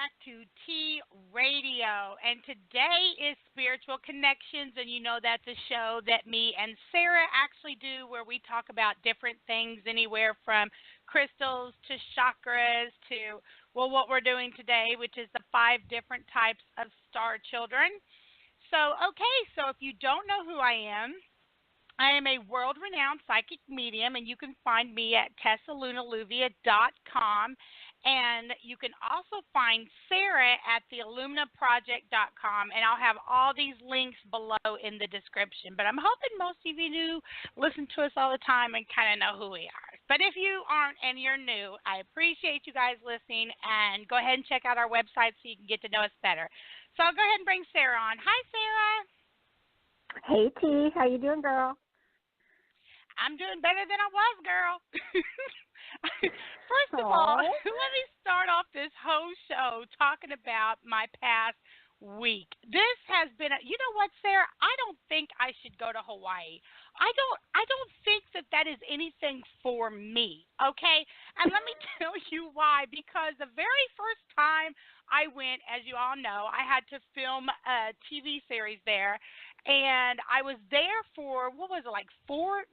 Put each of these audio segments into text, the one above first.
back to T Radio. And today is Spiritual Connections. And you know that's a show that me and Sarah actually do where we talk about different things, anywhere from crystals to chakras to, well, what we're doing today, which is the 5 different types of star children. So if you don't know who I am a world-renowned psychic medium, and you can find me at TessaLunaLlluvia.com. And you can also find Sarah at theilluminaproject.com, and I'll have all these links below in the description. But I'm hoping most of you do listen to us all the time and kind of know who we are. But if you aren't and you're new, I appreciate you guys listening, and go ahead and check out our website so you can get to know us better. So I'll go ahead and bring Sarah on. Hi, Sarah. Hey, T. How you doing, girl? I'm doing better than I was, girl. First of all, let me start off this whole show talking about my past week. This has been, you know what, Sarah? I don't think I should go to Hawaii. I don't think that is anything for me, okay? And let me tell you why. Because the very first time I went, as you all know, I had to film a TV series there. And I was there for, what was it, like 3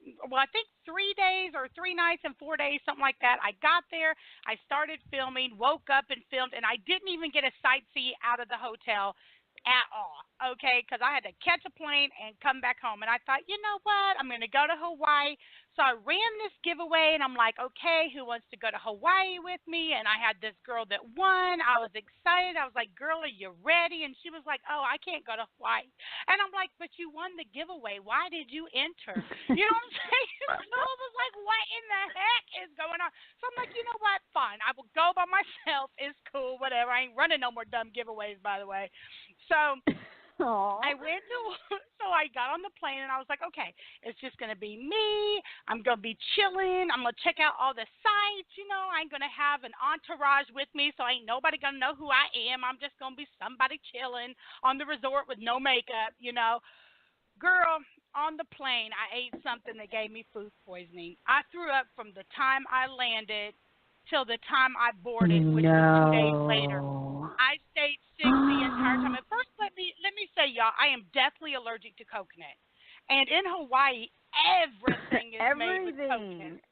days or 3 nights and 4 days, something like that. I got there, I started filming, woke up and filmed, and I didn't even get a sightsee out of the hotel at all, okay, because I had to catch a plane and come back home. And I thought, you know what, I'm going to go to Hawaii. So I ran this giveaway, and I'm like, okay, who wants to go to Hawaii with me? And I had this girl that won. I was excited. I was like, girl, are you ready? And she was like, oh, I can't go to Hawaii. And I'm like, but you won the giveaway. Why did you enter? You know what I'm saying? So I was like, what in the heck is going on? So I'm like, you know what? Fine. I will go by myself. It's cool, whatever. I ain't running no more dumb giveaways, by the way. So I got on the plane, and I was like, okay, it's just going to be me. I'm going to be chilling. I'm going to check out all the sites. You know, I ain't going to have an entourage with me, so ain't nobody going to know who I am. I'm just going to be somebody chilling on the resort with no makeup, you know. Girl, on the plane, I ate something that gave me food poisoning. I threw up from the time I landed till the time I boarded, which was 2 days later. I stayed sick the entire time. At first, let me say, y'all, I am deathly allergic to coconut. And in Hawaii, everything is made with coconut.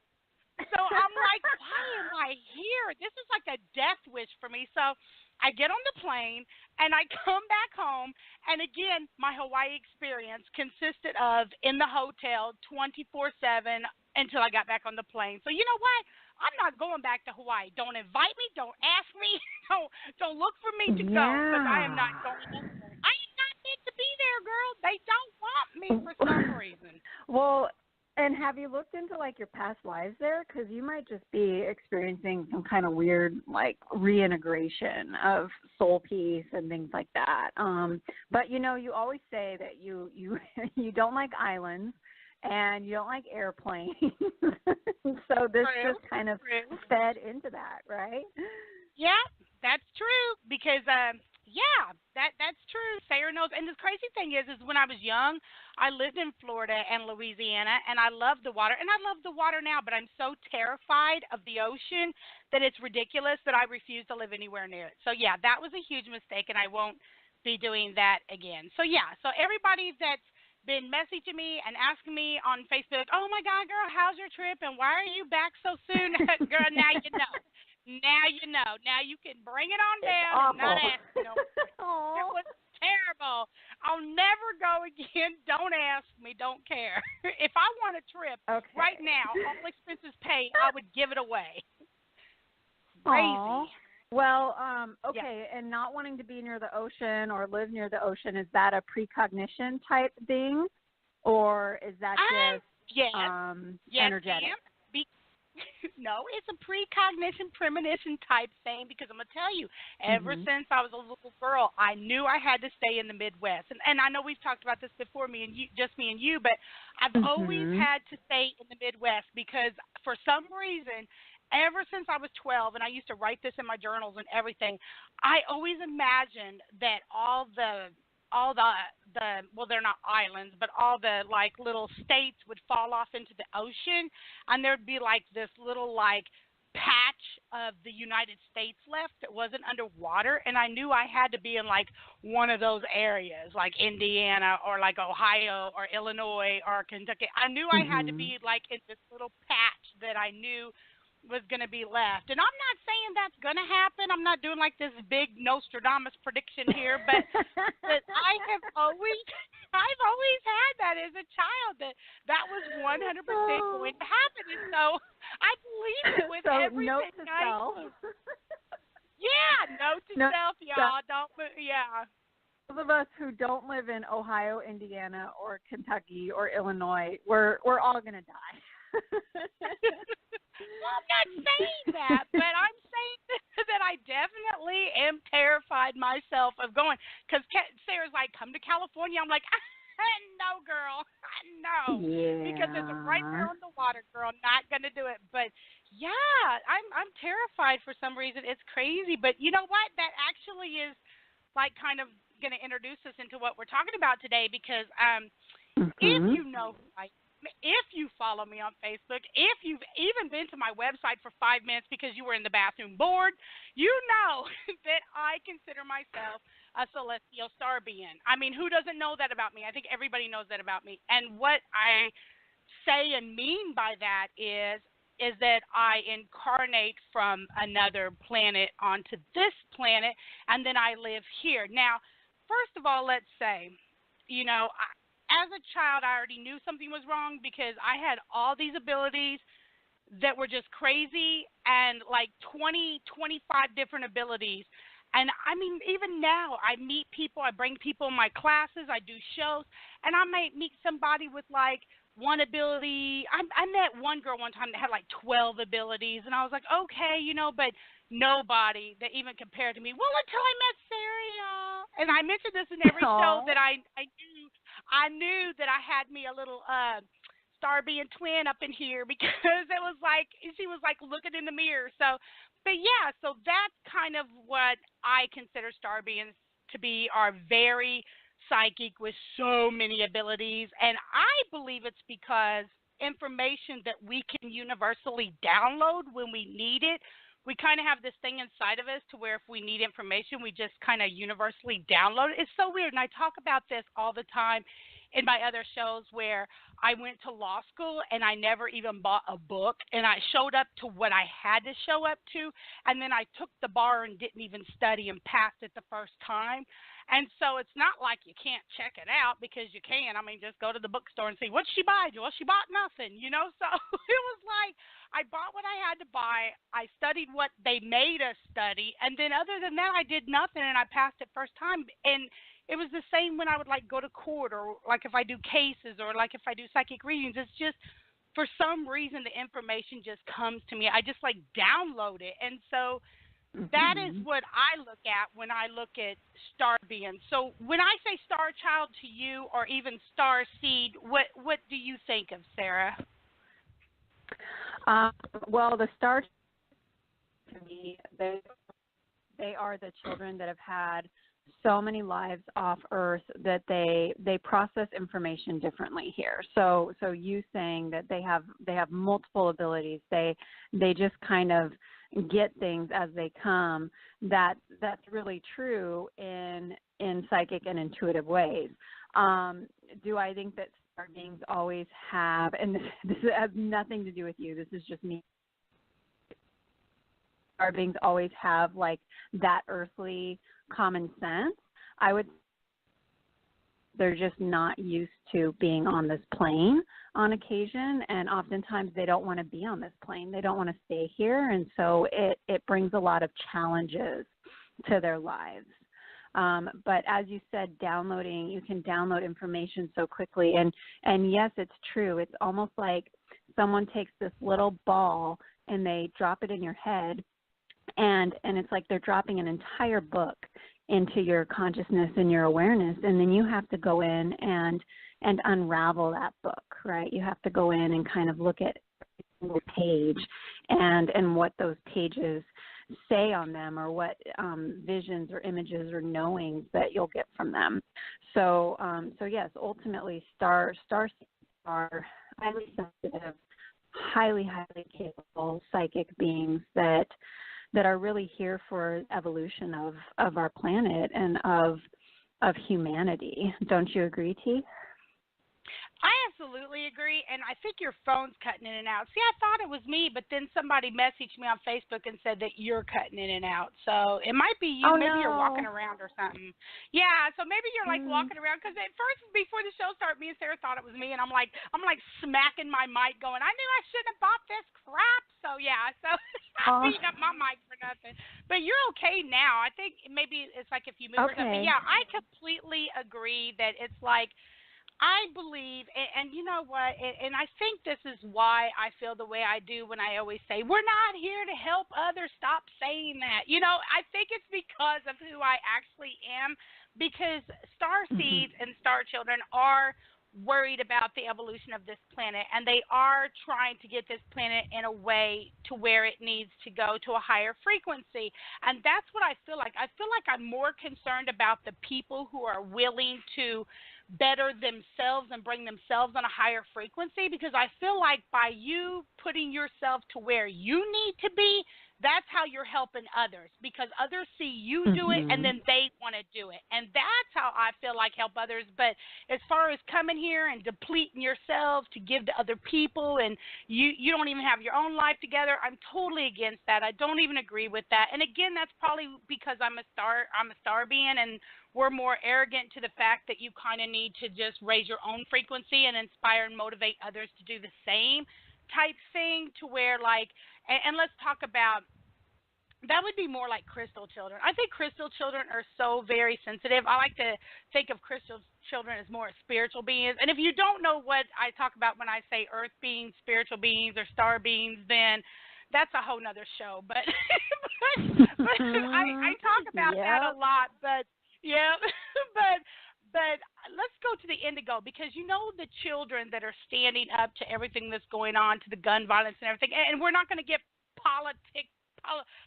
So I'm like, why am I here? This is like a death wish for me. So I get on the plane, and I come back home, and again, my Hawaii experience consisted of in the hotel 24/7 until I got back on the plane. So you know what? I'm not going back to Hawaii. Don't invite me. Don't ask me. Don't look for me to go, because I am not going there. I am not meant to be there, girl. They don't want me for some reason. Well, and have you looked into, like, your past lives there? Because you might just be experiencing some kind of weird, like, reintegration of soul peace and things like that. But, you know, you always say that you you don't like islands. And you don't like airplanes, so this just kind of fed into that, right? Yeah, that's true, because, that's true. Sarah knows. And the crazy thing is when I was young, I lived in Florida and Louisiana, and I loved the water. And I love the water now, but I'm so terrified of the ocean that it's ridiculous that I refuse to live anywhere near it. So, yeah, that was a huge mistake, and I won't be doing that again. So, yeah, so everybody that's been messaging me and asking me on Facebook, oh, my God, girl, how's your trip, and why are you back so soon? Girl, now you know. Now you know. Now you can bring it on down and not ask me no more. It was terrible. I'll never go again. Don't ask me. Don't care. If I want a trip right now, all expenses paid, I would give it away. Crazy. Aww. Well, okay, and not wanting to be near the ocean or live near the ocean, is that a precognition type thing, or is that just energetic? No, it's a precognition, premonition type thing, because I'm going to tell you, ever since I was a little girl, I knew I had to stay in the Midwest. And I know we've talked about this before, me and you, but I've always had to stay in the Midwest because for some reason, ever since I was 12, and I used to write this in my journals and everything, I always imagined that all the well, they're not islands, but all the like little states would fall off into the ocean, and there'd be like this little like patch of the United States left that wasn't underwater, and I knew I had to be in like one of those areas, like Indiana or like Ohio or Illinois or Kentucky. I knew I had to be like in this little patch that I knew was going to be left. And I'm not saying that's going to happen. I'm not doing like this big Nostradamus prediction here, but I've always had that as a child, that was 100% going to happen. And so I believe it with so everything. Note to self. Yeah, note to self, y'all. Yeah. Those of us who don't live in Ohio, Indiana, or Kentucky or Illinois, we're all going to die. Well, I'm not saying that, but I'm saying that I definitely am terrified myself of going. Because Sarah's like, come to California. I'm like, no, girl, no. Yeah. Because it's right there on the water, girl. Not going to do it. But, yeah, I'm terrified for some reason. It's crazy. But you know what? That actually is, like, kind of going to introduce us into what we're talking about today. Because if you know who I am, if you follow me on Facebook, if you've even been to my website for 5 minutes because you were in the bathroom bored, you know that I consider myself a celestial star being. I mean, who doesn't know that about me? I think everybody knows that about me. And what I say and mean by that is that I incarnate from another planet onto this planet, and then I live here. Now, first of all, let's say, you know, as a child, I already knew something was wrong because I had all these abilities that were just crazy and like 20, 25 different abilities. And I mean, even now, I meet people, I bring people in my classes, I do shows, and I might meet somebody with like one ability. I met one girl one time that had like 12 abilities, and I was like, okay, you know, but nobody that even compared to me. Well, until I met Sarah, y'all. And I mentioned this in every show that I knew that I had me a little star being twin up in here because it was like she was like looking in the mirror. So, but yeah, so that's kind of what I consider star beings to be, are very psychic with so many abilities. And I believe it's because information that we can universally download when we need it. We kind of have this thing inside of us to where if we need information, we just kind of universally download it. It's so weird. And I talk about this all the time in my other shows where I went to law school and I never even bought a book, and I showed up to what I had to show up to, and then I took the bar and didn't even study and passed it the first time. And so it's not like you can't check it out, because you can. I mean, just go to the bookstore and see, what did she buy? Well, she bought nothing, you know? So it was like I bought what I had to buy. I studied what they made us study. And then other than that, I did nothing, and I passed it first time. And it was the same when I would, like, go to court, or, like, if I do cases, or, like, if I do psychic readings. It's just, for some reason, the information just comes to me. I just, like, download it. And so that is what I look at when I look at star beings. So when I say star child to you, or even star seed, what do you think of, Sarah? Well, the star to me, they are the children that have had so many lives off Earth that they process information differently here. So you saying that they have multiple abilities, they just kind of get things as they come. That's really true in psychic and intuitive ways. Do I think that star beings always have, and this has nothing to do with you, this is just me, star beings always have like that earthly common sense? I would, they're just not used to being on this plane on occasion, and oftentimes they don't want to be on this plane. They don't want to stay here, and so it brings a lot of challenges to their lives. But as you said, you can download information so quickly, and yes, it's true. It's almost like someone takes this little ball and they drop it in your head, and it's like they're dropping an entire book into your consciousness and your awareness, and then you have to go in and unravel that book, right? You have to go in and kind of look at every single page and what those pages say on them, or what visions or images or knowings that you'll get from them. So yes, ultimately stars are highly sensitive highly, highly capable psychic beings that are really here for evolution of our planet and of humanity. Don't you agree, T? I absolutely agree, and I think your phone's cutting in and out. See, I thought it was me, but then somebody messaged me on Facebook and said that you're cutting in and out. So it might be you. Oh Maybe you're walking no. around or something. Yeah, so maybe you're like walking around because at first, before the show started, me and Sarah thought it was me, and I'm like smacking my mic, going, I knew I shouldn't have bought this crap. So yeah, so I'm beating up my mic for nothing. But you're okay now. I think maybe it's like if you move or something. But Okay. yeah, I completely agree that it's like I believe, and you know what, and I think this is why I feel the way I do when I always say, we're not here to help others. Stop saying that. You know, I think it's because of who I actually am, because star Mhm. seeds and star children are worried about the evolution of this planet, and they are trying to get this planet in a way to where it needs to go to a higher frequency. And that's what I feel like. I feel like I'm more concerned about the people who are willing to better themselves and bring themselves on a higher frequency, because I feel like by you putting yourself to where you need to be, that's how you're helping others, because others see you do it and Mhm. then they want to do it. And that's how I feel like help others. But as far as coming here and depleting yourself to give to other people, and you don't even have your own life together, I'm totally against that. I don't even agree with that. And again, that's probably because I'm a star being, and we're more arrogant to the fact that you kind of need to just raise your own frequency and inspire and motivate others to do the same type thing, to where like, and let's talk about, that would be more like crystal children. I think crystal children are so very sensitive. I like to think of crystal children as more spiritual beings. And if you don't know what I talk about when I say earth beings, spiritual beings, or star beings, then that's a whole nother show. But but I talk about that a Yep. lot. But yeah, but let's go to the indigo, because you know the children that are standing up to everything that's going on, to the gun violence and everything. And we're not going to get politic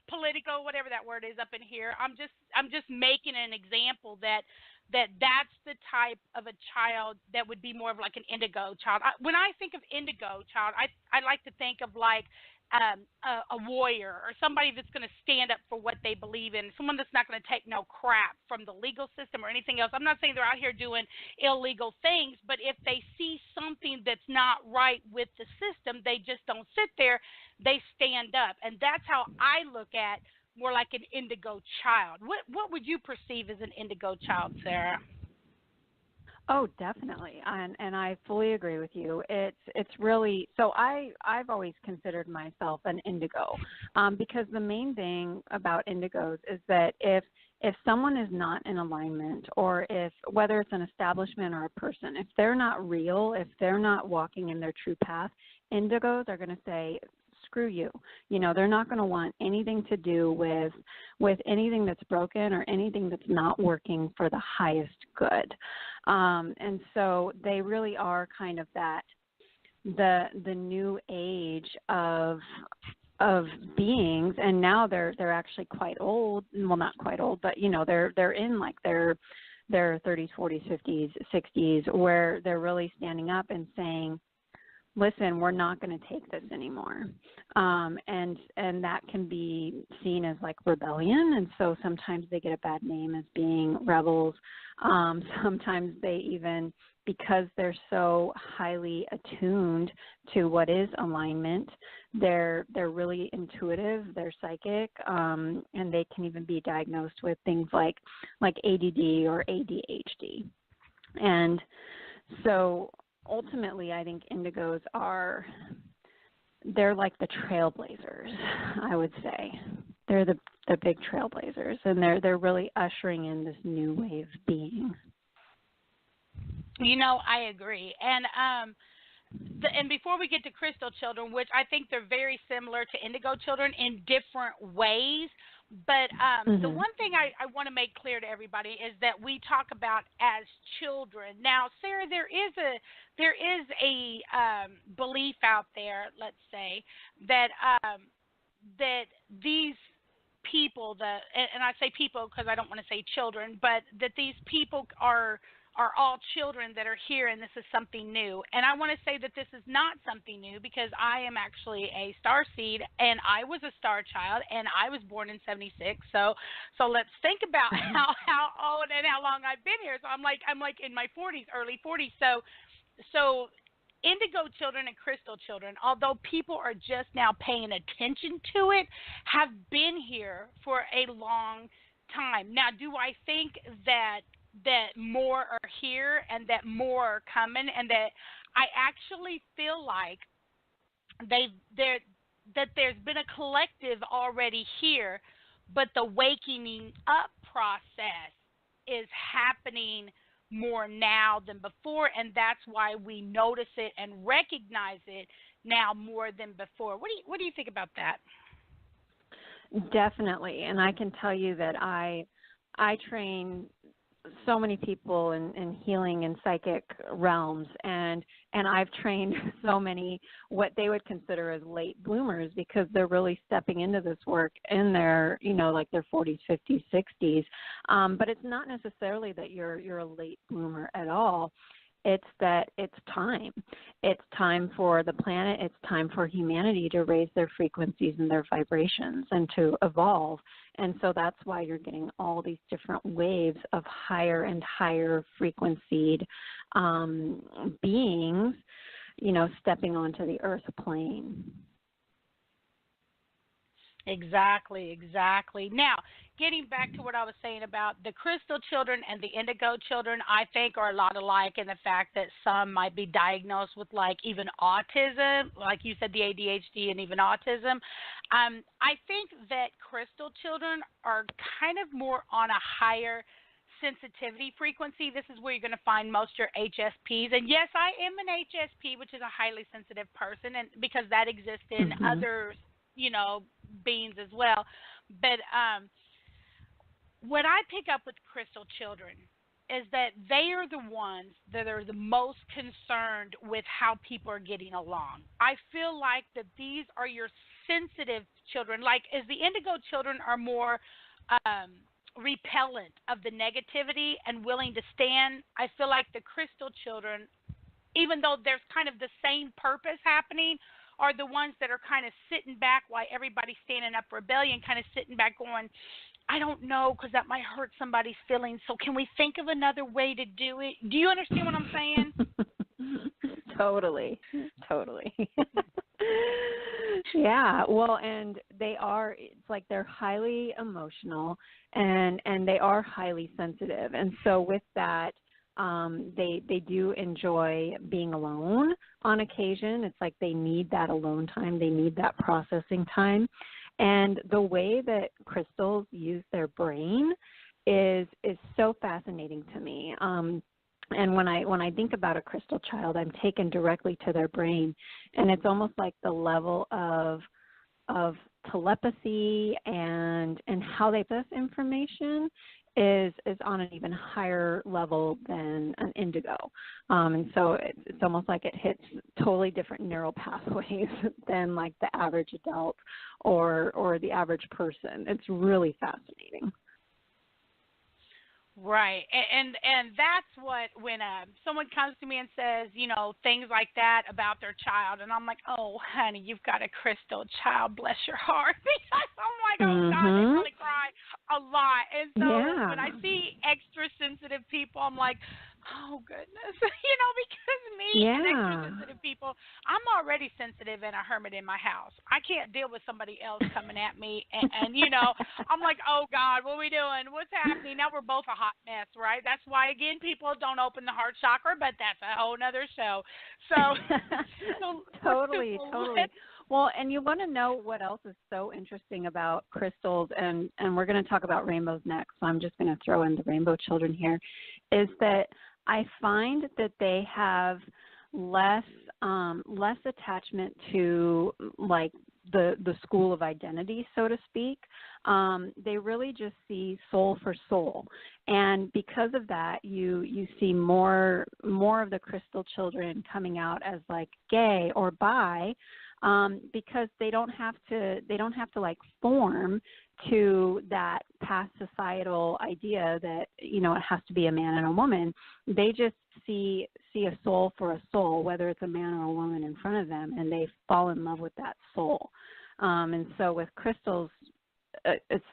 political, whatever that word is, up in here. I'm just making an example that's the type of a child that would be more of like an indigo child. When I think of indigo child, I like to think of like a warrior, or somebody that's going to stand up for what they believe in, someone that's not going to take no crap from the legal system or anything else. I'm not saying they're out here doing illegal things, but if they see something that's not right with the system, they just don't sit there, they stand up. And that's how I look at more like an indigo child. What would you perceive as an indigo child, Sarah? Oh, definitely, and I fully agree with you. It's really so. I've always considered myself an indigo, because the main thing about indigos is that if someone is not in alignment, or if whether it's an establishment or a person, if they're not real, if they're not walking in their true path, indigos are going to say, screw you. You know, they're not going to want anything to do with anything that's broken or anything that's not working for the highest good. And so they really are kind of that the new age of beings, and now they're actually quite old. Well, not quite old, but you know, they're in like their 30s, 40s, 50s, 60s, where they're really standing up and saying, listen, we're not going to take this anymore. And that can be seen as like rebellion. And so sometimes they get a bad name as being rebels. Sometimes they even, because they're so highly attuned to what is alignment, they're really intuitive, they're psychic, and they can even be diagnosed with things like ADD or ADHD. And so ultimately, I think indigos they're like the trailblazers, I would say. They're the big trailblazers, and they're really ushering in this new wave being. You know, I agree. And before we get to crystal children, which I think they're very similar to indigo children in different ways, but the Mhm. one thing I want to make clear to everybody is that we talk about as children. Now, Sarah, there is a belief out there, let's say, that that these people, and I say people because I don't want to say children, but that these people are all children that are here, and this is something new. And I want to say that this is not something new because I am actually a star seed, and I was a star child, and I was born in '76. So let's think about how old and how long I've been here. So I'm like in my 40s, early 40s. So indigo children and crystal children, although people are just now paying attention to it, have been here for a long time. Now, do I think that more are here and that more are coming, and that I actually feel like that there's been a collective already here, but the waking up process is happening more now than before, and that's why we notice it and recognize it now more than before. What do you think about that? Definitely, and I can tell you that I train so many people in healing and psychic realms, and I've trained so many what they would consider as late bloomers because they're really stepping into this work in their, like their 40s, 50s, 60s. But it's not necessarily that you're a late bloomer at all. It's that it's time. It's time for the planet. It's time for humanity to raise their frequencies and their vibrations and to evolve. And so that's why you're getting all these different waves of higher and higher frequencied beings, stepping onto the earth plane. Exactly. Now, getting back to what I was saying about the crystal children and the indigo children, I think are a lot alike in the fact that some might be diagnosed with like even autism, like you said, the ADHD and even autism. I think that crystal children are kind of more on a higher sensitivity frequency. This is where you're going to find most of your HSPs. And yes, I am an HSP, which is a highly sensitive person, and because that exists in other beings as well. But what I pick up with crystal children is that they are the ones that are the most concerned with how people are getting along. I feel like that these are your sensitive children, like as the indigo children are more repellent of the negativity and willing to stand. I feel like the crystal children, even though there's kind of the same purpose happening, are the ones that are kind of sitting back while everybody's standing up for rebellion, kind of sitting back going, I don't know, because that might hurt somebody's feelings, so can we think of another way to do it? Do you understand what I'm saying? Totally. Yeah, well, and it's like they're highly emotional and they are highly sensitive. And so with that, they do enjoy being alone on occasion. It's like they need that alone time. They need that processing time. And the way that crystals use their brain is so fascinating to me. And when I think about a crystal child, I'm taken directly to their brain, and it's almost like the level of telepathy and how they process information is on an even higher level than an indigo. And so it's almost like it hits totally different neural pathways than like the average adult or the average person. It's really fascinating. Right, and that's what when someone comes to me and says, things like that about their child, and I'm like, oh, honey, you've got a crystal child, bless your heart. Because I'm like, oh, God, they really cry a lot. And so when I see extra sensitive people, I'm like, oh, goodness, because me and extra sensitive people, I'm already sensitive and a hermit in my house. I can't deal with somebody else coming at me, and I'm like, oh, God, what are we doing? What's happening? Now we're both a hot mess, right? That's why, again, people don't open the heart chakra, but that's a whole nother show. So Totally. Well, and you want to know what else is so interesting about crystals, and we're going to talk about rainbows next, so I'm just going to throw in the rainbow children here, is that I find that they have less attachment to like the school of identity, so to speak. They really just see soul for soul, and because of that, you see more of the crystal children coming out as like gay or bi. Because they don't have to like form to that past societal idea that, you know, it has to be a man and a woman. They just see a soul for a soul, whether it's a man or a woman in front of them, and they fall in love with that soul. And so with crystals, it's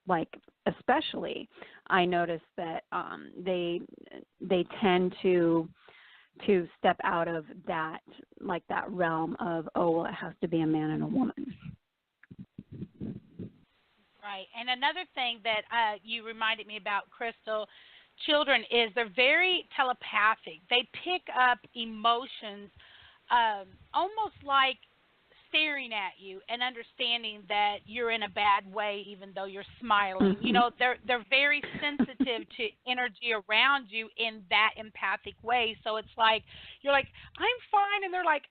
like, especially, I noticed that they tend to step out of that, like that realm of, oh, well, it has to be a man and a woman. Right. And another thing that you reminded me about crystal children is they're very telepathic. They pick up emotions almost like staring at you and understanding that you're in a bad way even though you're smiling. You know, they're very sensitive to energy around you in that empathic way. So it's like you're like, I'm fine, and they're like,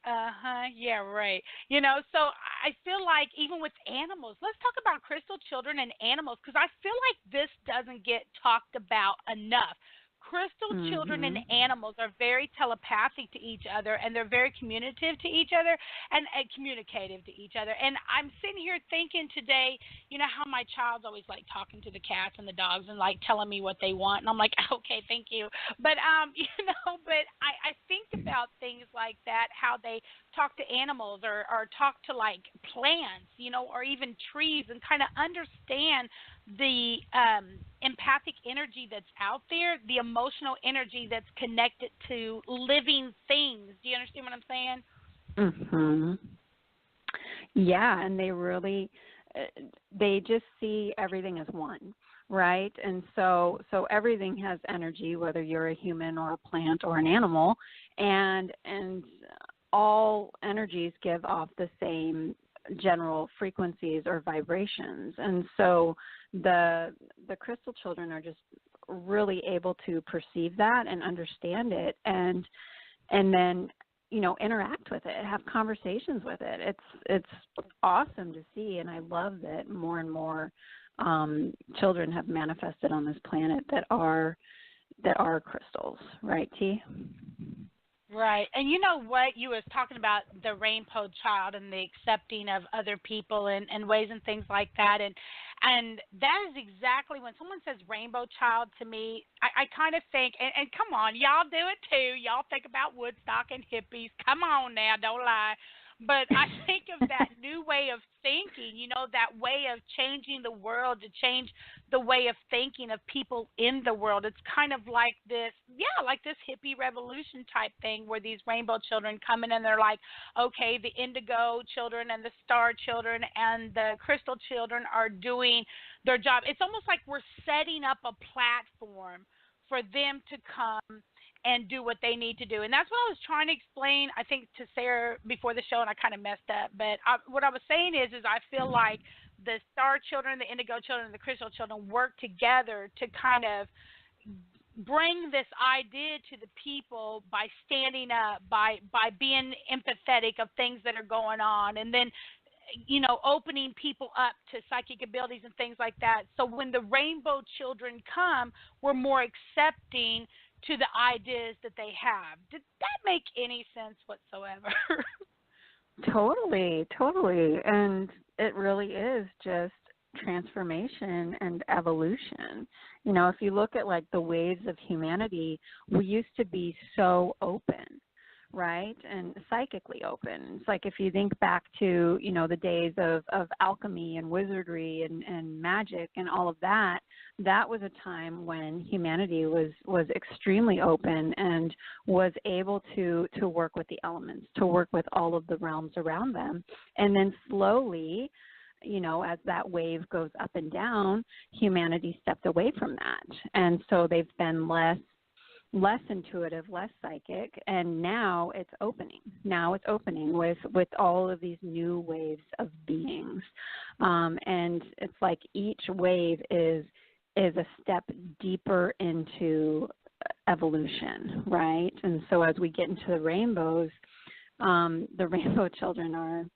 yeah, right. You know, so I feel like even with animals, let's talk about crystal children and animals, because I feel like this doesn't get talked about enough. Crystal children and animals are very telepathic to each other, and they're very communicative to each other and communicative to each other. And I'm sitting here thinking today, you know how my child's always like talking to the cats and the dogs and like telling me what they want, and I'm like, okay, thank you. But you know, but I think about things like that, how they talk to animals or talk to like plants, you know, or even trees, and kind of understand the empathic energy that's out there, the emotional energy that's connected to living things. Do you understand what I'm saying? Yeah, and they really, they just see everything as one, right? And so everything has energy, whether you're a human or a plant or an animal, and all energies give off the same general frequencies or vibrations. And so the crystal children are just really able to perceive that and understand it, and then, you know, interact with it, have conversations with it. It's awesome to see, and I love that more and more children have manifested on this planet that are crystals, right, T? Right. And you know what? You was talking about the rainbow child and the accepting of other people and ways and things like that. And that is exactly when someone says rainbow child to me, I kind of think, and come on, y'all do it too. Y'all think about Woodstock and hippies. Come on now, don't lie. But I think of that new way of thinking, you know, that way of changing the world, to change the way of thinking of people in the world. It's kind of like this, like this hippie revolution type thing where these rainbow children come in and they're like, okay, the indigo children and the star children and the crystal children are doing their job. It's almost like we're setting up a platform for them to come and do what they need to do. And that's what I was trying to explain, I think, to Sarah before the show, and I kind of messed up. But what I was saying is I feel like the star children, the indigo children, and the crystal children work together to kind of bring this idea to the people by standing up, by being empathetic of things that are going on, and then, you know, opening people up to psychic abilities and things like that. So when the rainbow children come, we're more accepting to the ideas that they have. Did that make any sense whatsoever? Totally. And it really is just transformation and evolution. You know, if you look at like the waves of humanity, we used to be so open, right? And psychically open. It's like if you think back to, you know, the days of alchemy and wizardry and magic and all of that, that was a time when humanity was extremely open and was able to work with the elements, to work with all of the realms around them. And then slowly, you know, as that wave goes up and down, humanity stepped away from that. And so they've been less intuitive, less psychic, and now it's opening. Now it's opening with all of these new waves of beings. And it's like each wave is a step deeper into evolution, right? And so as we get into the rainbows, the rainbow children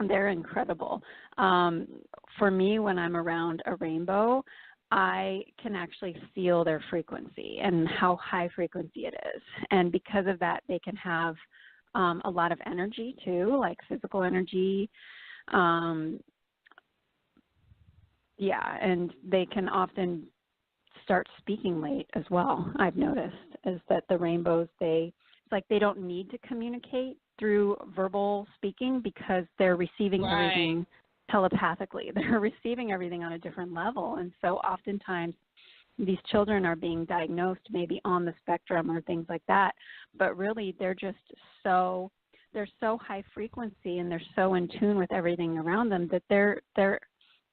they're incredible. For me, when I'm around a rainbow, I can actually feel their frequency and how high frequency it is. And because of that, they can have a lot of energy too, like physical energy. Yeah, and they can often start speaking late as well. I've noticed is that the rainbows, it's like they don't need to communicate through verbal speaking because they're receiving Right. everything telepathically. They're receiving everything on a different level, and so oftentimes these children are being diagnosed maybe on the spectrum or things like that, but really they're so high frequency and they're so in tune with everything around them that they're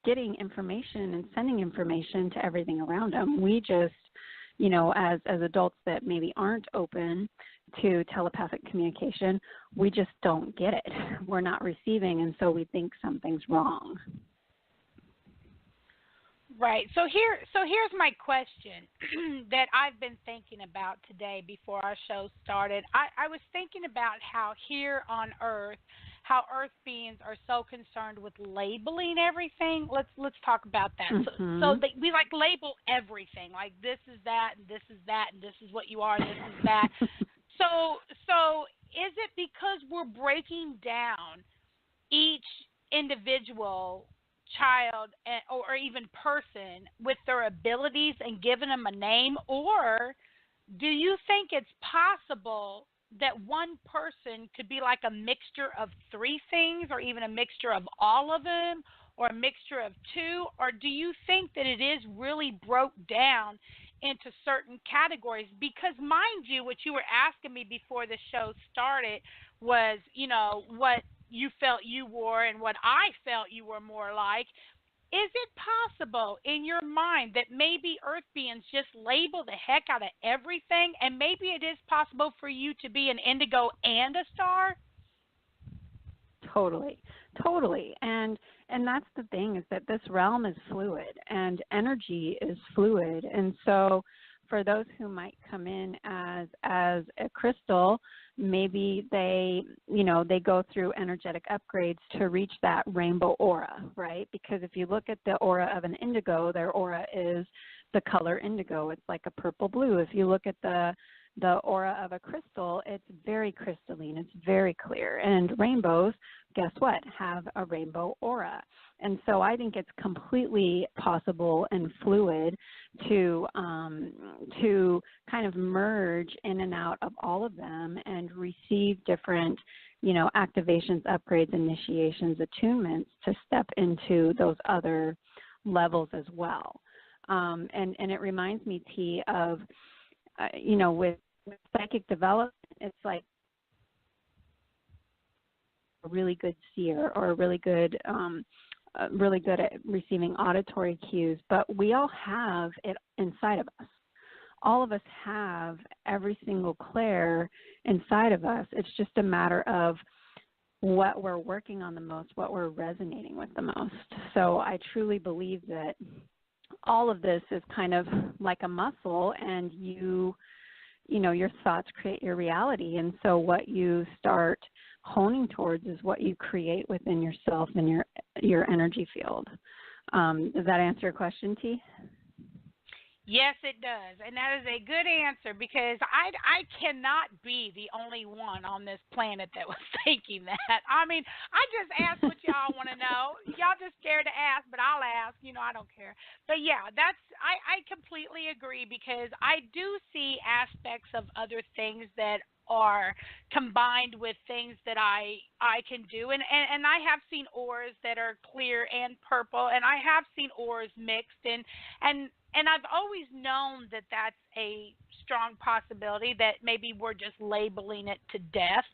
getting information and sending information to everything around them. We just, as adults that maybe aren't open to telepathic communication, we just don't get it. We're not receiving, and so we think something's wrong. Right. So here's my question that I've been thinking about today before our show started. I was thinking about how here on Earth, how Earth beings are so concerned with labeling everything. Let's talk about that. So Mhm. we like label everything. Like this is that and this is that and this is what you are and this is that. So is it because we're breaking down each individual child or even person with their abilities and giving them a name, or do you think it's possible that one person could be like a mixture of three things or even a mixture of all of them or a mixture of two, or do you think that it is really broke down into certain categories? Because mind you, what you were asking me before the show started was, what you felt you were and what I felt you were more like. Is it possible in your mind that maybe Earth beings just label the heck out of everything, and maybe it is possible for you to be an indigo and a star? Totally, totally. And that's the thing is that this realm is fluid and energy is fluid. And so for those who might come in as a crystal, maybe they go through energetic upgrades to reach that rainbow aura, right? Because if you look at the aura of an indigo, their aura is the color indigo. It's like a purple blue. If you look at the aura of a crystal, it's very crystalline, it's very clear. And rainbows, guess what, have a rainbow aura. And so I think it's completely possible and fluid to kind of merge in and out of all of them and receive different, activations, upgrades, initiations, attunements to step into those other levels as well. And it reminds me, T, of, with psychic development, it's like a really good seer or really good at receiving auditory cues, but we all have it inside of us. All of us have every single clair inside of us. It's just a matter of what we're working on the most, what we're resonating with the most. So I truly believe that all of this is kind of like a muscle, and your thoughts create your reality. And so what you start honing towards is what you create within yourself and your energy field. Does that answer your question, T? Yes, it does. And that is a good answer because I cannot be the only one on this planet that was thinking that. I mean, I just ask what y'all want to know. Y'all just scared to ask, but I'll ask. I don't care. But yeah, I completely agree because I do see aspects of other things that are combined with things that I can do, and I have seen auras that are clear and purple, and I have seen auras mixed, and I've always known that that's a strong possibility that maybe we're just labeling it to death.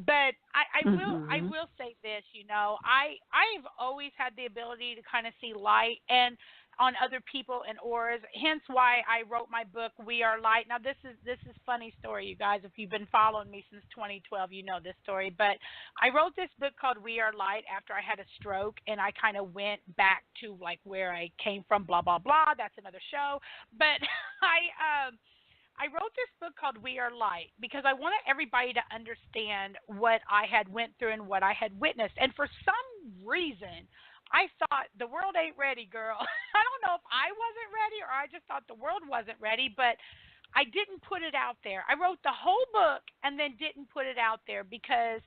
But I Mhm. will say this, I've always had the ability to kind of see light and on other people and auras. Hence why I wrote my book We Are Light. Now this is funny story, you guys. If you've been following me since 2012, you know this story. But I wrote this book called We Are Light after I had a stroke, and I kind of went back to like where I came from. Blah blah blah. That's another show. But I wrote this book called We Are Light because I wanted everybody to understand what I had went through and what I had witnessed. And for some reason, I thought the world ain't ready, girl. I don't know if I wasn't ready or I just thought the world wasn't ready, but I didn't put it out there. I wrote the whole book and then didn't put it out there because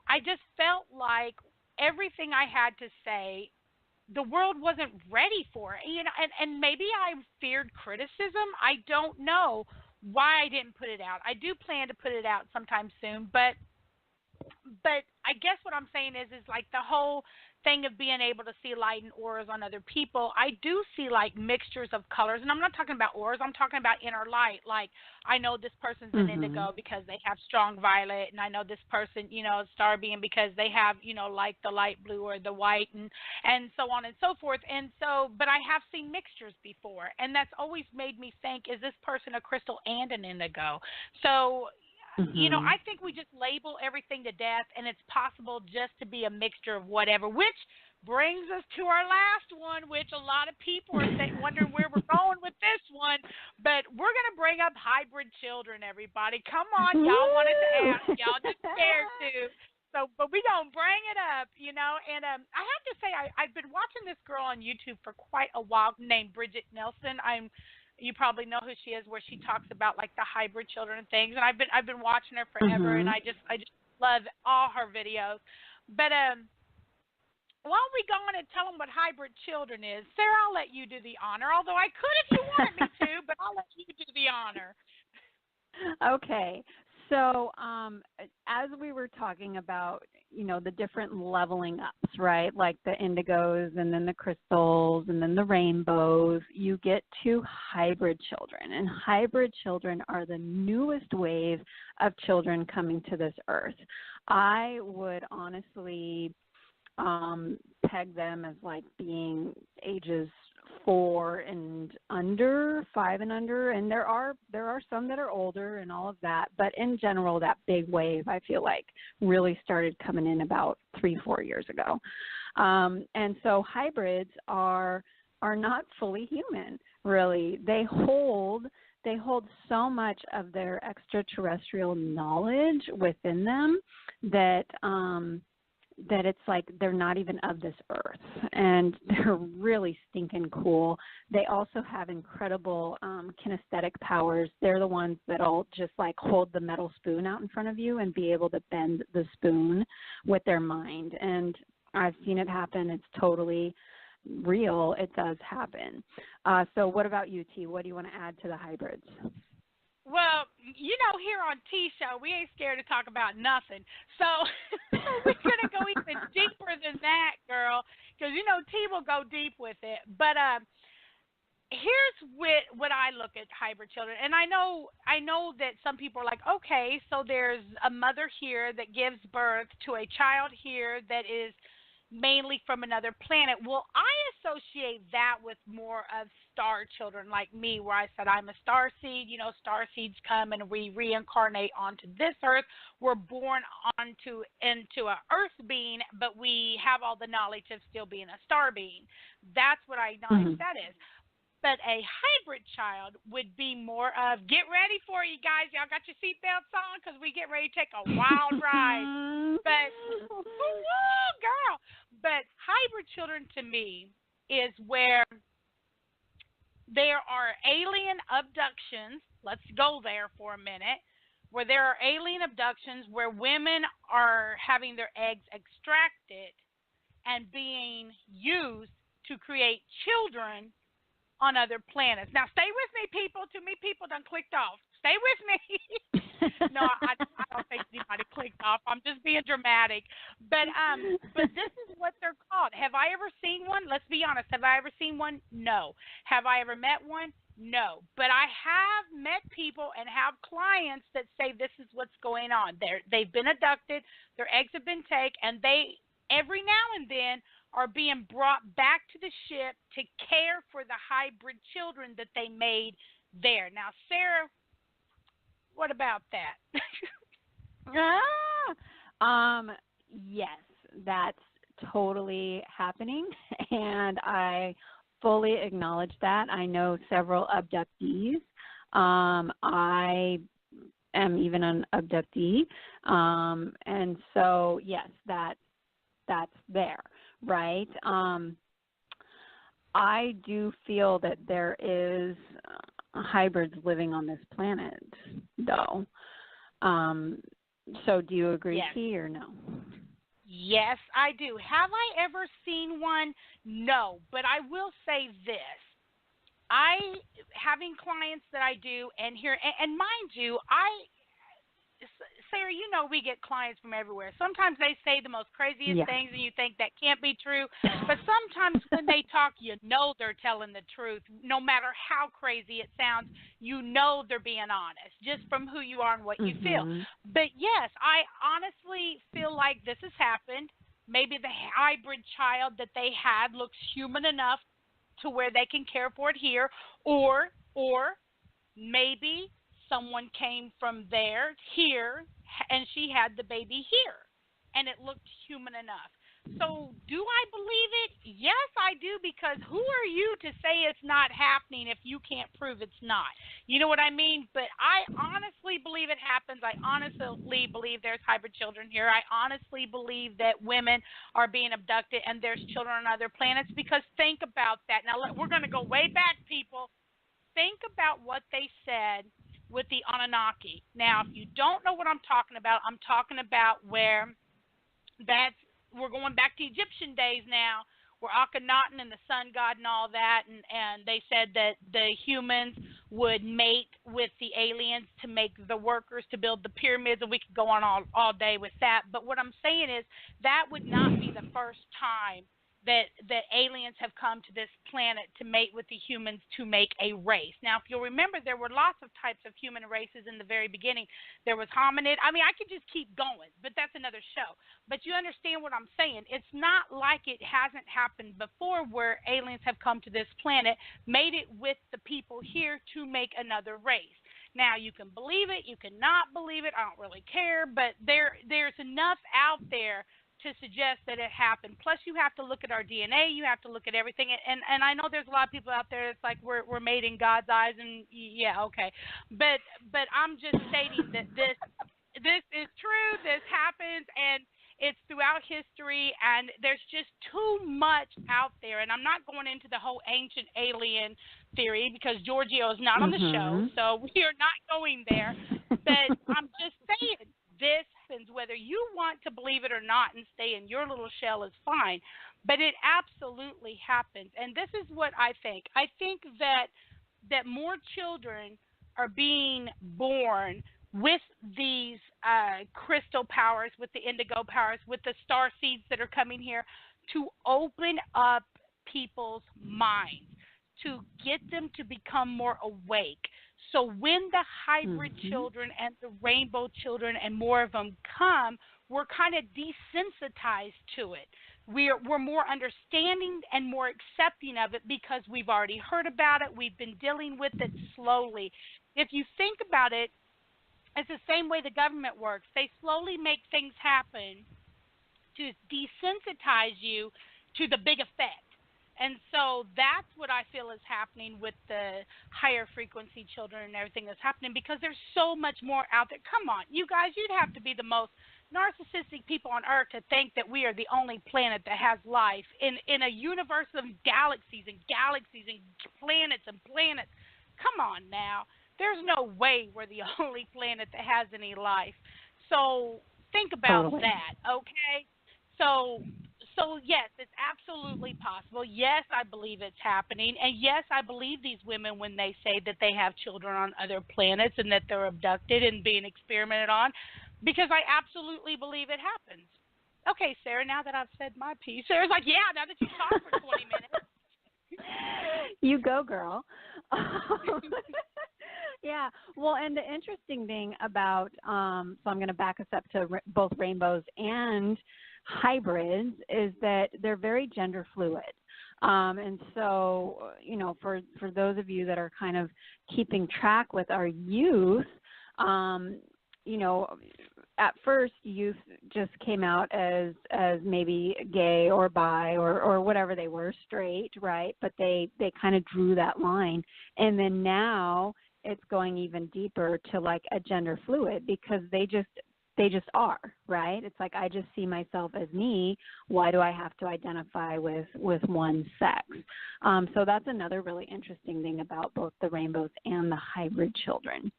I just felt like everything I had to say the world wasn't ready for it. And maybe I feared criticism. I don't know why I didn't put it out. I do plan to put it out sometime soon, but I guess what I'm saying is like the whole thing of being able to see light and auras on other people. I do see like mixtures of colors, and I'm not talking about auras. I'm talking about inner light. Like I know this person's an indigo because they have strong violet, and I know this person, a star being because they have, like the light blue or the white, and so on and so forth. And so, but I have seen mixtures before, and that's always made me think: is this person a crystal and an indigo? So I think we just label everything to death, and it's possible just to be a mixture of whatever, which brings us to our last one, which a lot of people are wondering where we're going with this one. But we're going to bring up hybrid children, everybody. Come on, y'all wanted to ask. Y'all just scared to. So, but we going to bring it up, And I have to say, I've been watching this girl on YouTube for quite a while named Bridget Nelson. You probably know who she is, where she talks about like the hybrid children and things. And I've been watching her forever, and I just love all her videos. But why don't we go on and tell them what hybrid children is? Sarah, I'll let you do the honor. Although I could if you wanted me to, but I'll let you do the honor. Okay. So as we were talking about, the different leveling ups, right? Like the indigos and then the crystals and then the rainbows, you get to hybrid children. And hybrid children are the newest wave of children coming to this earth. I would honestly peg them as like being ages 4 and under, 5 and under, and there are some that are older and all of that, but in general, that big wave I feel like really started coming in about 3-4 years ago, and so hybrids are not fully human, really. They hold so much of their extraterrestrial knowledge within them that it's like they're not even of this earth, and they're really stinking cool. They also have incredible kinesthetic powers. They're the ones that'll just like hold the metal spoon out in front of you and be able to bend the spoon with their mind. And I've seen it happen. It's totally real. It does happen. So what about you, T? What do you want to add to the hybrids? Well, here on T Show, we ain't scared to talk about nothing. So we're going to go even deeper than that, girl, because, T will go deep with it. But here's what I look at hybrid children. And I know that some people are like, okay, so there's a mother here that gives birth to a child here that is mainly from another planet. Well, I associate that with more of star children like me, where I said I'm a star seed. Star seeds come and we reincarnate onto this earth. We're born into a earth being, but we have all the knowledge of still being a star being. That's what I acknowledge that is. But a hybrid child would be more of, get ready for you guys. Y'all got your seatbelts on because we get ready to take a wild ride. But, girl. But hybrid children to me is where there are alien abductions. Let's go there for a minute. Where there are alien abductions where women are having their eggs extracted and being used to create children on other planets. Now, stay with me, people. Too many people done clicked off. Stay with me. No, I don't think anybody clicked off. I'm just being dramatic. But this is what they're called. Have I ever seen one? Let's be honest. Have I ever seen one? No. Have I ever met one? No. But I have met people and have clients that say this is what's going on. They've been abducted. Their eggs have been taken, and they every now and then are being brought back to the ship to care for the hybrid children that they made there. Now, Sarah, what about that? Yes, that's totally happening, and I fully acknowledge that. I know several abductees. I am even an abductee, and so yes, that's there, right? I do feel that there is hybrids living on this planet, though. So do you agree, Yes. T, or no? Yes, I do. Have I ever seen one? No, but I will say this. I having clients that I do and here and mind you, Sarah, you know we get clients from everywhere. Sometimes they say the most craziest Yeah. things and you think that can't be true. But sometimes when they talk, you know they're telling the truth. No matter how crazy it sounds, you know they're being honest just from who you are and what you feel. Mhm. But yes, I honestly feel like this has happened. Maybe the hybrid child that they had looks human enough to where they can care for it here, or maybe someone came from there here and she had the baby here and it looked human enough. So do I believe it? Yes, I do, because who are you to say it's not happening if you can't prove it's not? You know what I mean? But I honestly believe it happens. I honestly believe there's hybrid children here. I honestly believe that women are being abducted and there's children on other planets, because think about that. Now we're going to go way back, people. Think about what they said with the Anunnaki. Now, if you don't know what I'm talking about, I'm talking about where that's we're going back to Egyptian days now, where Akhenaten and the sun god and all that, and they said that the humans would mate with the aliens to make the workers to build the pyramids, and we could go on all day with that. But what I'm saying is that would not be the first time that aliens have come to this planet to mate with the humans to make a race. Now, if you'll remember, there were lots of types of human races in the very beginning. There was hominid. I mean, I could just keep going, but that's another show. But you understand what I'm saying. It's not like it hasn't happened before where aliens have come to this planet, made it with the people here to make another race. Now, you can believe it, you cannot believe it, I don't really care, but there's enough out there to suggest that it happened. Plus, you have to look at our DNA. You have to look at everything. And I know there's a lot of people out there that's like we're made in God's eyes, and yeah, okay. But I'm just stating that this is true. This happens, and it's throughout history. And there's just too much out there. And I'm not going into the whole ancient alien theory because Giorgio is not on the show, Mhm. so we are not going there. But I'm just saying this happens, whether you want to believe it or not and stay in your little shell is fine, but it absolutely happens. And this is what I think. I think that more children are being born with these crystal powers, with the indigo powers, with the star seeds that are coming here to open up people's minds, to get them to become more awake. So when the hybrid Mhm. children and the rainbow children and more of them come, we're kind of desensitized to it. We're more understanding and more accepting of it because we've already heard about it. We've been dealing with it slowly. If you think about it, it's the same way the government works. They slowly make things happen to desensitize you to the big effect. And so that's what I feel is happening with the higher frequency children and everything that's happening, because there's so much more out there. Come on, you guys, you'd have to be the most narcissistic people on earth to think that we are the only planet that has life in a universe of galaxies and galaxies and planets and planets. Come on now. There's no way we're the only planet that has any life. So think about Totally. that, okay? So yes, it's absolutely possible. Yes, I believe it's happening, and yes, I believe these women when they say that they have children on other planets and that they're abducted and being experimented on, because I absolutely believe it happens. Okay, Sarah. Now that I've said my piece, Sarah's like, yeah. Now that you've talked for 20 minutes. You go, girl. Yeah. Well, and the interesting thing about, so I'm going to back us up to both rainbows and hybrids, is that they're very gender fluid. And so, for those of you that are kind of keeping track with our youth, you know, at first youth just came out as maybe gay or bi or whatever they were, straight, right? But they kind of drew that line. And then now it's going even deeper to like a gender fluid, because they just are, right? It's like, I just see myself as me. Why do I have to identify with one sex? So that's another really interesting thing about both the rainbows and the hybrid children.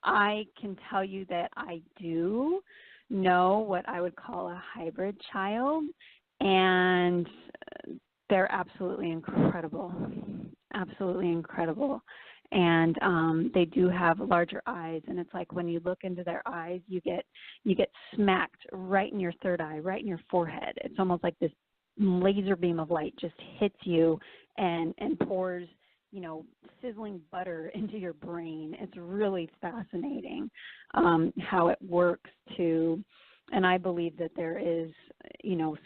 I can tell you that I do know what I would call a hybrid child, and they're absolutely incredible, absolutely incredible. And they do have larger eyes, and it's like when you look into their eyes, you get smacked right in your third eye, right in your forehead. It's almost like this laser beam of light just hits you and pours, sizzling butter into your brain. It's really fascinating how it works to, and I believe that there is,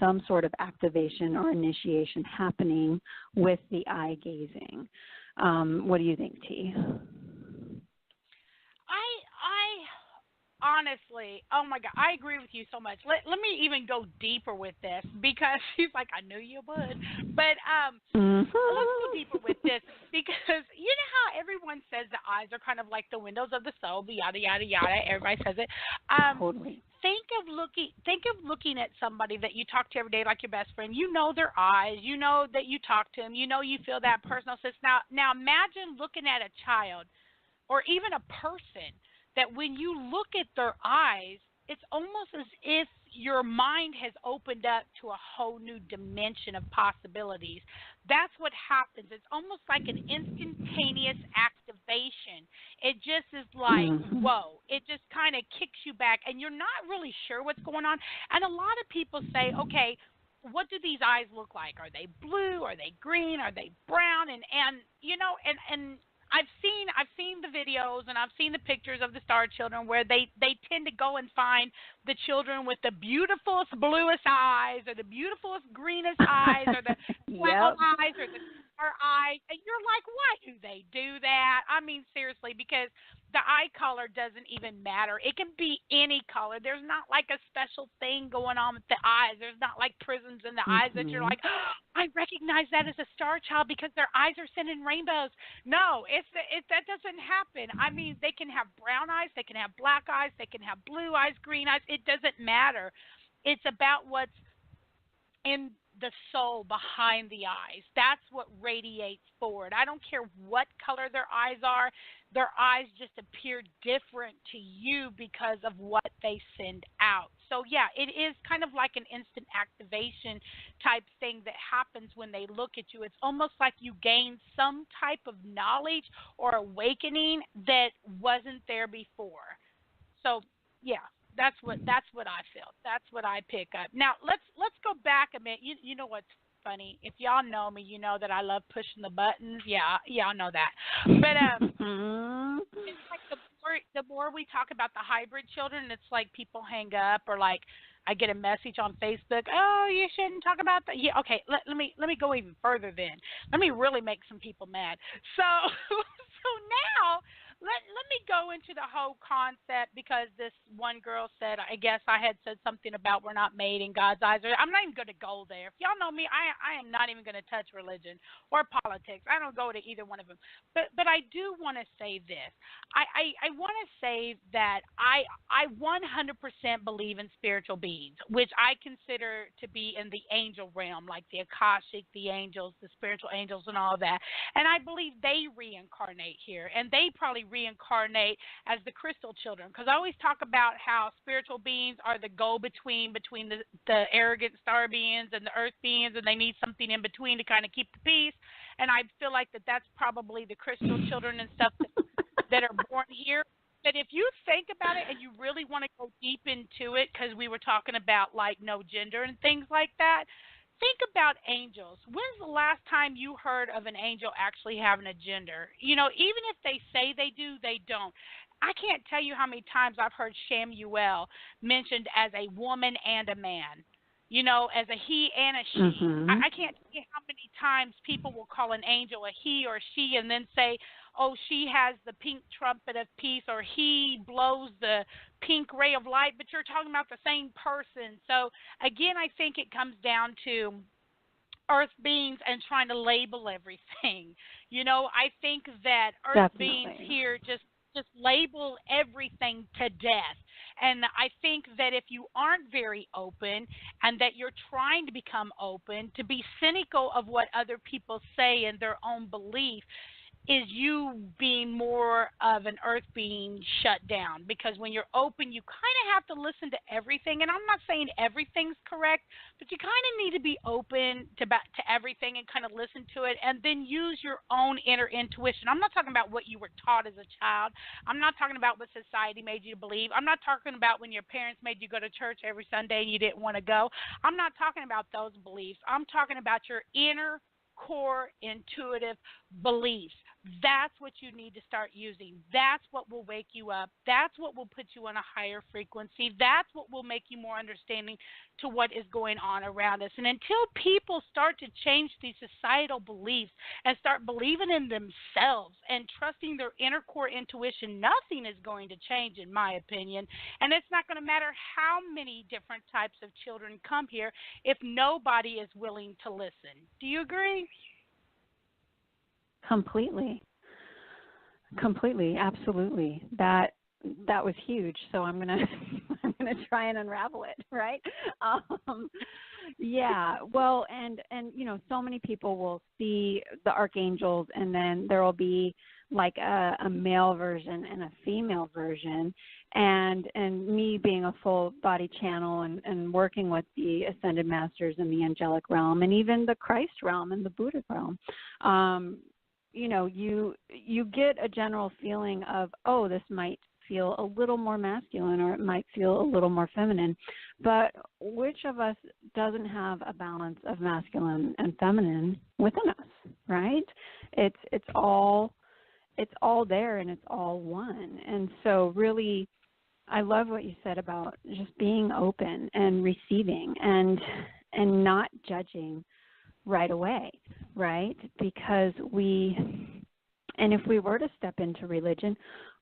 some sort of activation or initiation happening with the eye gazing. What do you think, T? I honestly, oh my God, I agree with you so much. Let me even go deeper with this because he's like, I knew you would. But let's go deeper with this because you know how everyone says the eyes are kind of like the windows of the soul, yada yada yada. Everybody says it. Totally. Think of looking at somebody that you talk to every day, like your best friend. You know their eyes. You know that you talk to them. You know you feel that personal sense. Now imagine looking at a child or even a person that when you look at their eyes, it's almost as if your mind has opened up to a whole new dimension of possibilities. That's what happens. It's almost like an instantaneous activation. It just is like, whoa. It just kind of kicks you back, and you're not really sure what's going on. And a lot of people say, okay, what do these eyes look like? Are they blue? Are they green? Are they brown? And I've seen the videos and I've seen the pictures of the star children where they tend to go and find the children with the beautifulest bluest eyes or the beautifulest greenest eyes or the cloud eyes or the star eyes, and you're like, why do they do that? I mean, seriously, because the eye color doesn't even matter. It can be any color. There's not like a special thing going on with the eyes. There's not like prisms in the eyes that you're like, oh, I recognize that as a star child because their eyes are sending rainbows. No, that doesn't happen. I mean, they can have brown eyes, they can have black eyes, they can have blue eyes, green eyes. It doesn't matter. It's about what's in the soul behind the eyes. That's what radiates forward. I don't care what color their eyes are. Their eyes just appear different to you because of what they send out. So, yeah, it is kind of like an instant activation type thing that happens when they look at you. It's almost like you gain some type of knowledge or awakening that wasn't there before. So, yeah, that's what I feel. That's what I pick up. Now let's go back a minute. You know what's funny? If y'all know me, you know that I love pushing the buttons. Yeah, y'all know that. But it's like the more we talk about the hybrid children, it's like people hang up or like I get a message on Facebook. Oh, you shouldn't talk about that. Yeah, okay. Let me go even further. Then let me really make some people mad. So so now let me go into the whole concept because this one girl said, I guess I had said something about we're not made in God's eyes. I'm not even going to go there. If y'all know me, I am not even going to touch religion or politics. I don't go to either one of them. But I do want to say this. I want to say that I 100% believe in spiritual beings, which I consider to be in the angel realm, like the Akashic, the angels, the spiritual angels, and all of that. And I believe they reincarnate here, and they probably reincarnate as the crystal children, because I always talk about how spiritual beings are the go-between between the arrogant star beings and the earth beings, and they need something in between to kind of keep the peace. And I feel like that's probably the crystal children and stuff that are born here. But if you think about it and you really want to go deep into it, because we were talking about like no gender and things like that, think about angels. When's the last time you heard of an angel actually having a gender? Even if they say they do, they don't. I can't tell you how many times I've heard Shamuel mentioned as a woman and a man, as a he and a she. I can't tell you how many times people will call an angel a he or she and then say, oh, she has the pink trumpet of peace or he blows the pink ray of light, but you're talking about the same person. So, again, I think it comes down to earth beings and trying to label everything. I think that earth beings here just label everything to death. And I think that if you aren't very open and that you're trying to become open, to be cynical of what other people say and their own belief, is you being more of an earth being shut down, because when you're open you kind of have to listen to everything, and I'm not saying everything's correct, but you kind of need to be open to everything and kind of listen to it, and then use your own inner intuition. I'm not talking about what you were taught as a child. I'm not talking about what society made you believe. I'm not talking about when your parents made you go to church every Sunday and you didn't want to go. I'm not talking about those beliefs. I'm talking about your inner core intuitive beliefs. That's what you need to start using. That's what will wake you up. That's what will put you on a higher frequency. That's what will make you more understanding to what is going on around us. And until people start to change these societal beliefs and start believing in themselves and trusting their inner core intuition, nothing is going to change, in my opinion. And it's not going to matter how many different types of children come here if nobody is willing to listen. Do you agree? Completely, absolutely. That was huge. So I'm gonna I'm gonna try and unravel it, right? Yeah. Well, and so many people will see the archangels, and then there will be like a male version and a female version, and me being a full body channel and working with the ascended masters in the angelic realm, and even the Christ realm and the Buddha realm. You get a general feeling of, oh, this might feel a little more masculine, or it might feel a little more feminine. But which of us doesn't have a balance of masculine and feminine within us, right? It's all there, and it's all one. And so really, I love what you said about just being open and receiving and not judging right away, right? Because if we were to step into religion,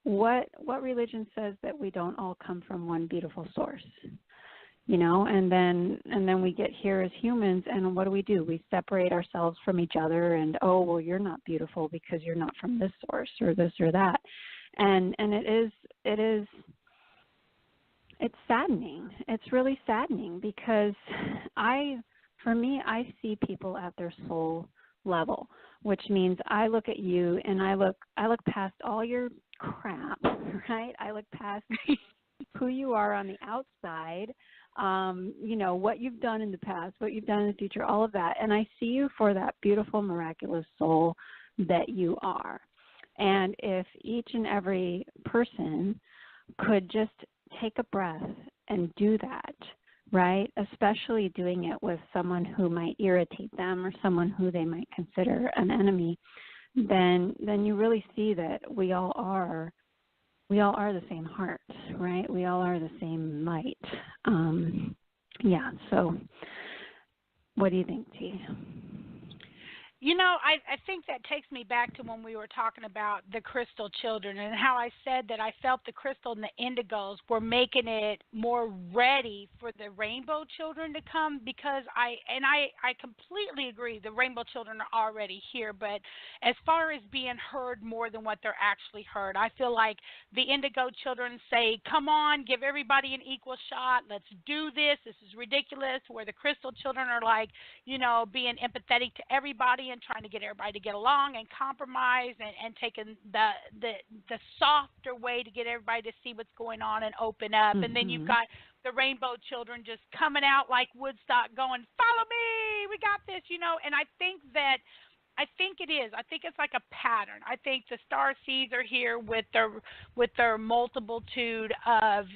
what religion says that we don't all come from one beautiful source? And then we get here as humans, and what do? We separate ourselves from each other, and, oh, well, you're not beautiful because you're not from this source or this or that. And it's saddening. It's really saddening, because for me, I see people at their soul level, which means I look at you and I look past all your crap, right? I look past who you are on the outside, what you've done in the past, what you've done in the future, all of that. And I see you for that beautiful, miraculous soul that you are. And if each and every person could just take a breath and do that, right, especially doing it with someone who might irritate them or someone who they might consider an enemy, then you really see that we all are the same heart, right? We all are the same light. So what do you think, T? I think that takes me back to when we were talking about the crystal children, and how I said that I felt the crystal and the indigos were making it more ready for the rainbow children to come, because I completely agree, the rainbow children are already here, but as far as being heard more than what they're actually heard, I feel like the indigo children say, come on, give everybody an equal shot, let's do this is ridiculous, where the crystal children are like, being empathetic to everybody and trying to get everybody to get along and compromise, and taking the softer way to get everybody to see what's going on and open up. And then you've got the rainbow children just coming out like Woodstock going, follow me, we got this, and I think it is. I think it's like a pattern. I think the star seeds are here with their multitude of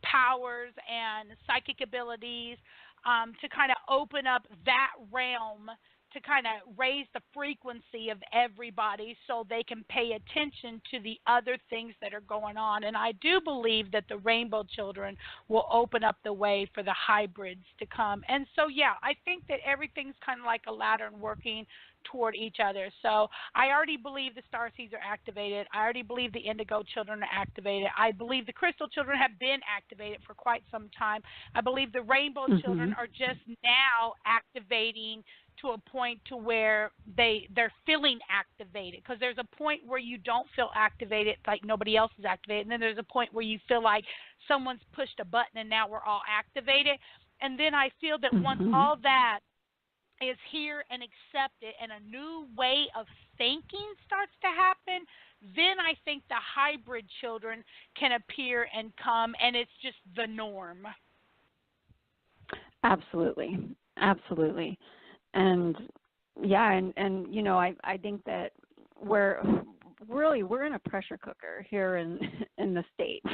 powers and psychic abilities, to kind of open up that realm, to kind of raise the frequency of everybody so they can pay attention to the other things that are going on. And I do believe that the rainbow children will open up the way for the hybrids to come. And so, yeah, I think that everything's kind of like a ladder and working toward each other. So I already believe the starseeds are activated. I already believe the indigo children are activated. I believe the crystal children have been activated for quite some time. I believe the rainbow children are just now activating to a point to where they're feeling activated, because there's a point where you don't feel activated, like nobody else is activated, and then there's a point where you feel like someone's pushed a button and now we're all activated. And then I feel that once all that is here and accept it, and a new way of thinking starts to happen, then I think the hybrid children can appear and come, and it's just the norm. Absolutely. Absolutely. And yeah, and you know, I think that we're we're in a pressure cooker here in in the States.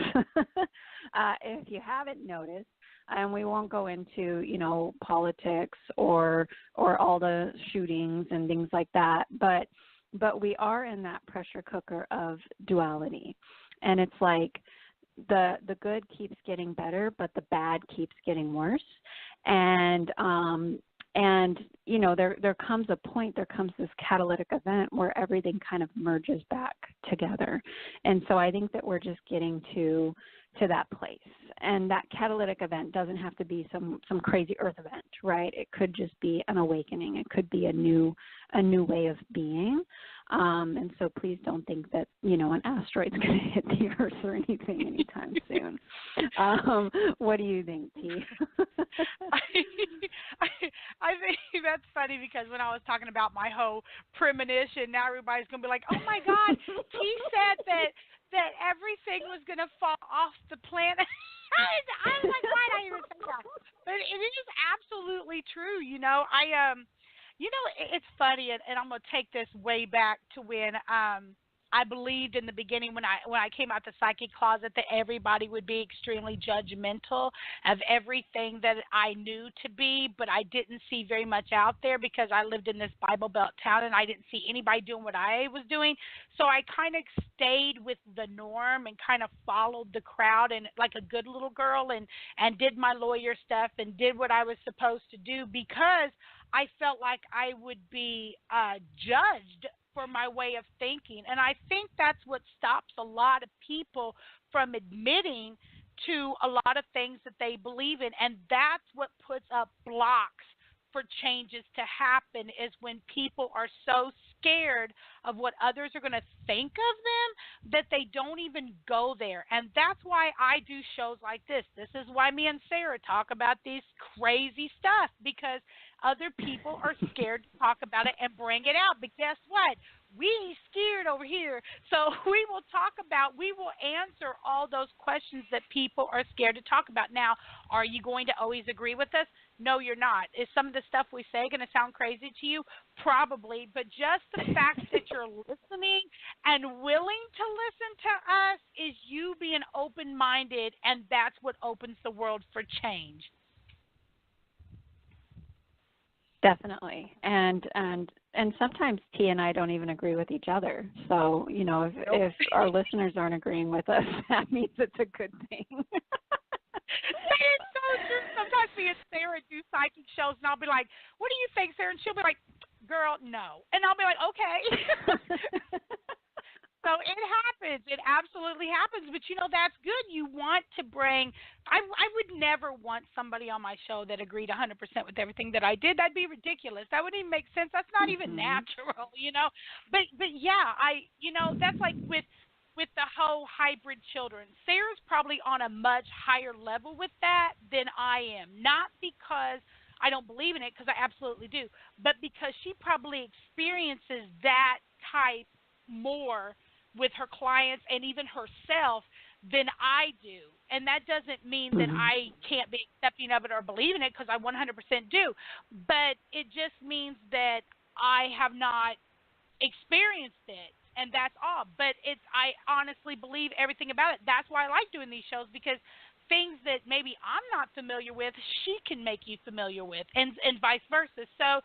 If you haven't noticed, and we won't go into, you know, politics or all the shootings and things like that, but we are in that pressure cooker of duality. And it's like the good keeps getting better, but the bad keeps getting worse. And you know, there comes a point, there comes this catalytic event where everything kind of merges back together. And so I think that we're just getting to that place. And that catalytic event doesn't have to be some crazy earth event, right? It could just be an awakening. It could be a new way of being. And so please don't think that, you know, an asteroid's going to hit the Earth or anything anytime soon. What do you think, T? I think that's funny because when I was talking about my whole premonition, now everybody's going to be like, oh, my God, he said that everything was going to fall off the planet. I was like, why did I even say that? But it is absolutely true. You know, you know, it's funny, and I'm going to take this way back to when I believed in the beginning when I came out the psychic closet that everybody would be extremely judgmental of everything that I knew to be, but I didn't see very much out there because I lived in this Bible Belt town and I didn't see anybody doing what I was doing. So I kind of stayed with the norm and kind of followed the crowd and like a good little girl and did my lawyer stuff and did what I was supposed to do because I felt like I would be judged for my way of thinking. And I think that's what stops a lot of people from admitting to a lot of things that they believe in. And that's what puts up blocks for changes to happen is when people are so scared of what others are going to think of them that they don't even go there. And that's why I do shows like this. This is why me and Sarah talk about these crazy stuff because other people are scared to talk about it and bring it out. But guess what? We scared over here. So we will answer all those questions that people are scared to talk about. Now, are you going to always agree with us? No, you're not. Is some of the stuff we say going to sound crazy to you? Probably. But just the fact that you're listening and willing to listen to us is you being open-minded, and that's what opens the world for change. Definitely. And sometimes T and I don't even agree with each other. So, you know, if our listeners aren't agreeing with us, that means it's a good thing. It's so true. Sometimes me and Sarah do psychic shows, and I'll be like, what do you think, Sarah? And she'll be like, girl, no. And I'll be like, okay. So it happens. It absolutely happens. But, you know, that's good. You want to bring – I would never want somebody on my show that agreed 100% with everything that I did. That'd be ridiculous. That wouldn't even make sense. That's not even natural, you know. But yeah, that's like with the whole hybrid children. Sarah's probably on a much higher level with that than I am. Not because I don't believe in it, because I absolutely do, but because she probably experiences that type more with her clients and even herself than I do. And that doesn't mean that I can't be accepting of it or believe in it, because I 100% do. But it just means that I have not experienced it, and that's all. But I honestly believe everything about it. That's why I like doing these shows, because things that maybe I'm not familiar with, she can make you familiar with, and vice versa. So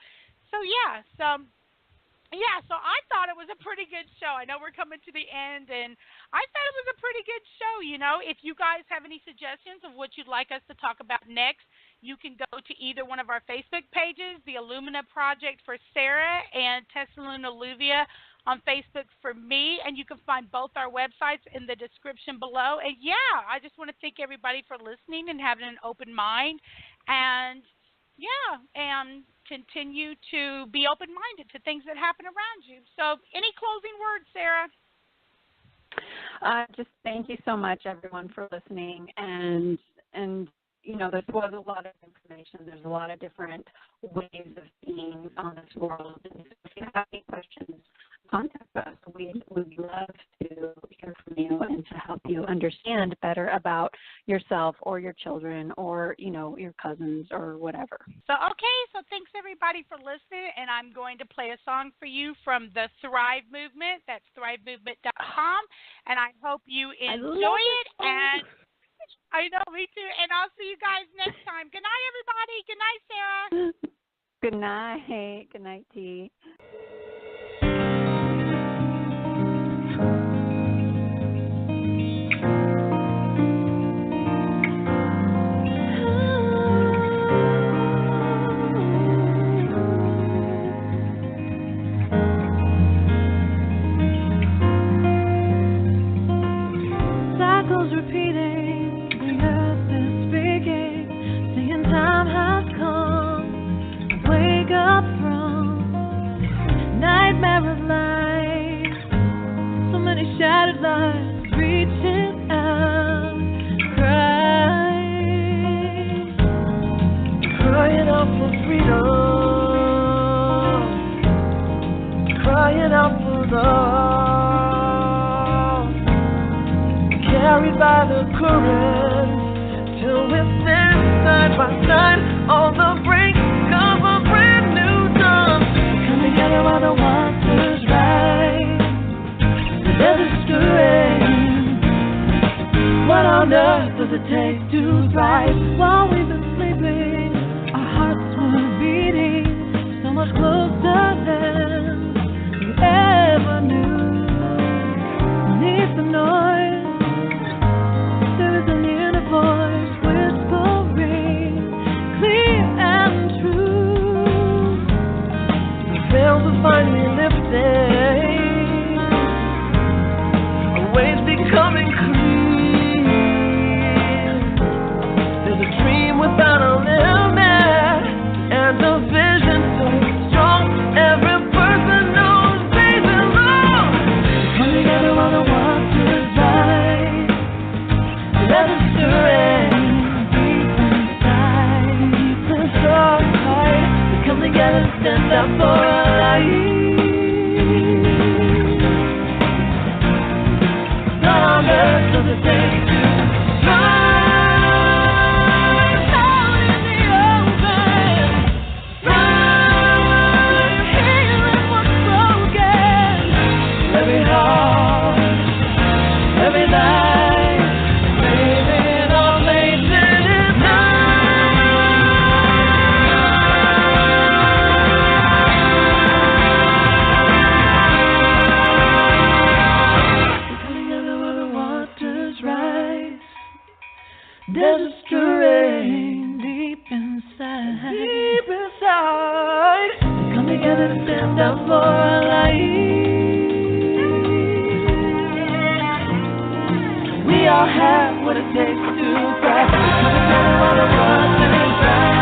I thought it was a pretty good show. I know we're coming to the end, and I thought it was a pretty good show. You know, if you guys have any suggestions of what you'd like us to talk about next, you can go to either one of our Facebook pages, the Illumina Project for Sarah and TessaLuna Lluvia on Facebook for me, and you can find both our websites in the description below. And, yeah, I just want to thank everybody for listening and having an open mind. And continue to be open-minded to things that happen around you. So any closing words, Sarah? Just thank you so much, everyone, for listening. And there was a lot of information. There's a lot of different ways of being on this world. And so if you have any questions, contact us. We'd love to hear from you and to help you understand better about yourself or your children or, your cousins or whatever. So thanks everybody for listening, and I'm going to play a song for you from the Thrive Movement. That's thrivemovement.com, and I hope you enjoy it. And I know, me too. And I'll see you guys next time. Good night, everybody. Good night, Sarah. Good night. Good night, T. Cycles repeating, the earth is speaking, saying time has come. Wake up from nightmare of life. So many shattered lives reaching out, crying out for freedom, crying out for love, carried by the current till we stand side by side on the brink of a brand new dawn. Come together while the water's right, the desert's stirring. What on earth does it take to thrive? While we've been sleeping, our hearts were beating so much closer than we ever knew. Beneath the noise, there is an inner voice whispering, clear and true. The veils are finally lifting, our ways becoming clear. There's a dream without a limit, and a vision so strong. Every person knows they belong. Come together while the water's right. Let us stirring deep inside. We come together to stand up for our life. Not on earth does it take to rise out in the open, rise healing what's broken. Every heart, every life. There's a stirring deep inside. Deep inside. We come together to stand up for our life. We all have what it takes to thrive. We come together while the water is dry.